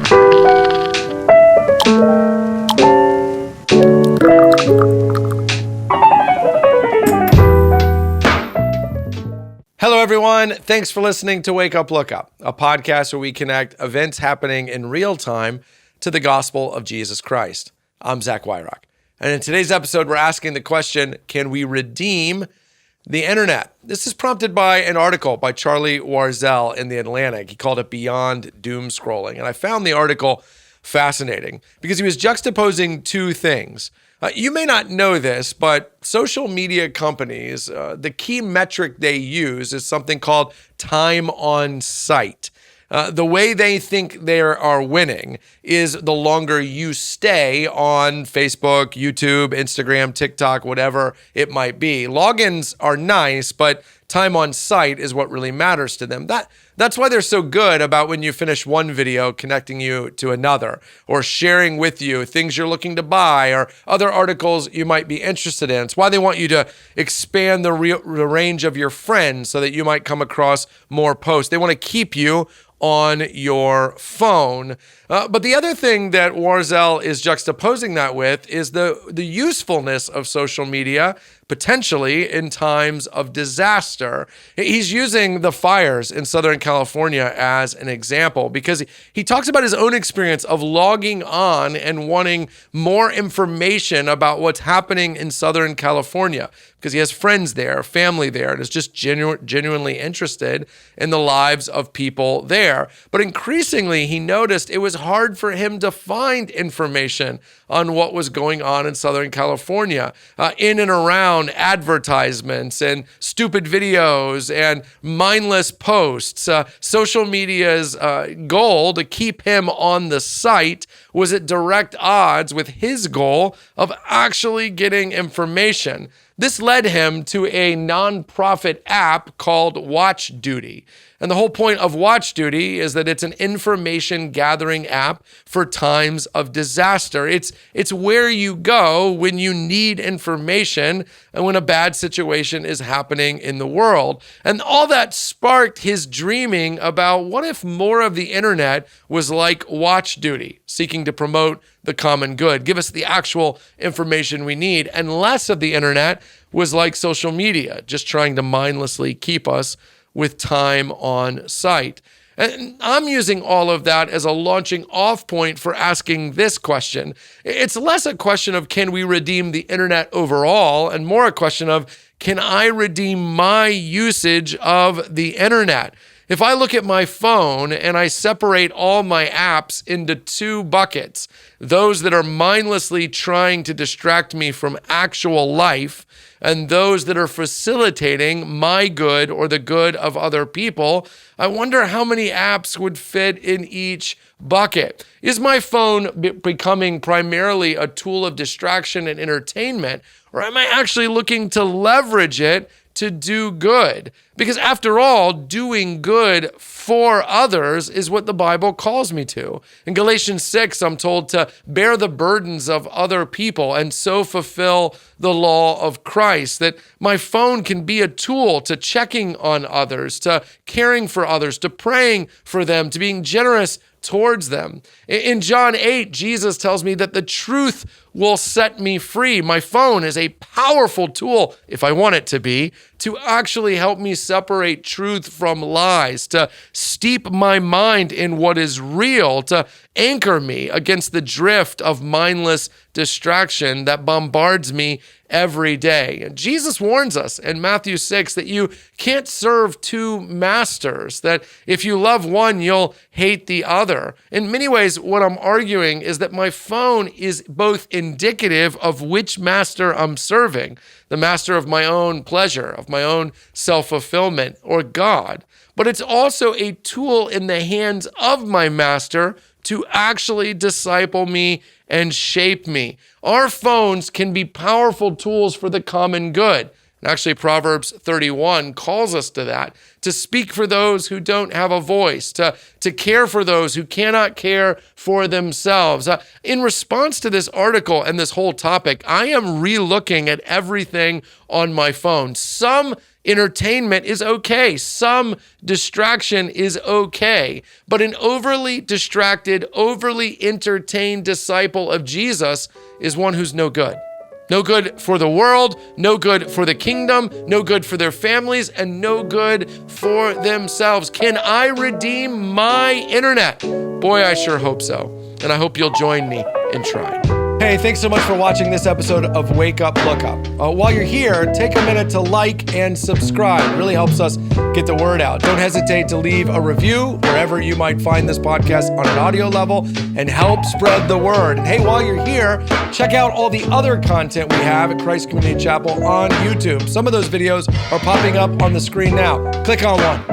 Hello, everyone. Thanks for listening to Wake Up, Look Up, a podcast where we connect events happening in real time to the gospel of Jesus Christ. I'm Zach Wyrock. And in today's episode, we're asking the question, can we redeem the internet? This is prompted by an article by Charlie Warzel in The Atlantic. He called it Beyond Doom Scrolling. And I found the article fascinating because he was juxtaposing two things. You may not know this, but social media companies, the key metric they use is something called time on site. The way they think they are winning is the longer you stay on Facebook, YouTube, Instagram, TikTok, whatever it might be. Logins are nice, but time on site is what really matters to them. That's why they're so good about when you finish one video connecting you to another or sharing with you things you're looking to buy or other articles you might be interested in. It's why they want you to expand the range of your friends so that you might come across more posts. They want to keep you on your phone. But the other thing that Warzel is juxtaposing that with is the usefulness of social media, potentially in times of disaster. He's using the fires in Southern California as an example because he talks about his own experience of logging on and wanting more information about what's happening in Southern California because he has friends there, family there, and is just genuinely interested in the lives of people there. But increasingly, he noticed it was hard for him to find information on what was going on in Southern California, in and around advertisements and stupid videos and mindless posts. Social media's goal to keep him on the site was at direct odds with his goal of actually getting information. This led him to a nonprofit app called WatchDuty. And the whole point of WatchDuty is that it's an information gathering app for times of disaster. It's where you go when you need information and when a bad situation is happening in the world. And all that sparked his dreaming about what if more of the internet was like WatchDuty, seeking to promote the common good, give us the actual information we need, and less of the internet was like social media, just trying to mindlessly keep us with time on site. And I'm using all of that as a launching off point for asking this question. It's less a question of can we redeem the internet overall and more a question of can I redeem my usage of the internet? If I look at my phone and I separate all my apps into two buckets, those that are mindlessly trying to distract me from actual life and those that are facilitating my good or the good of other people, I wonder how many apps would fit in each bucket. Is my phone becoming primarily a tool of distraction and entertainment, or am I actually looking to leverage it to do good? Because after all, doing good for others is what the Bible calls me to. In Galatians 6, I'm told to bear the burdens of other people and so fulfill the law of Christ, that my phone can be a tool to checking on others, to caring for others, to praying for them, to being generous towards them. In John 8, Jesus tells me that the truth will set me free. My phone is a powerful tool, if I want it to be, to actually help me separate truth from lies, to steep my mind in what is real, to anchor me against the drift of mindless distraction that bombards me every day. And Jesus warns us in Matthew 6 that you can't serve two masters, that if you love one, you'll hate the other. In many ways, what I'm arguing is that my phone is both indicative of which master I'm serving, the master of my own pleasure, of my own self-fulfillment, or God, but it's also a tool in the hands of my master to actually disciple me and shape me. Our phones can be powerful tools for the common good. And actually, Proverbs 31 calls us to that, to speak for those who don't have a voice, to care for those who cannot care for themselves. In response to this article and this whole topic, I am re-looking at everything on my phone. Some Entertainment is okay. Some distraction is okay. But an overly distracted, overly entertained disciple of Jesus is one who's no good. No good for the world, no good for the kingdom, no good for their families, and no good for themselves. Can I redeem my internet? Boy, I sure hope so. And I hope you'll join me in trying. Hey, thanks so much for watching this episode of Wake Up, Look Up. While you're here, take a minute to like and subscribe. It really helps us get the word out. Don't hesitate to leave a review wherever you might find this podcast on an audio level and help spread the word. And hey, while you're here, check out all the other content we have at Christ Community Chapel on YouTube. Some of those videos are popping up on the screen now. Click on one.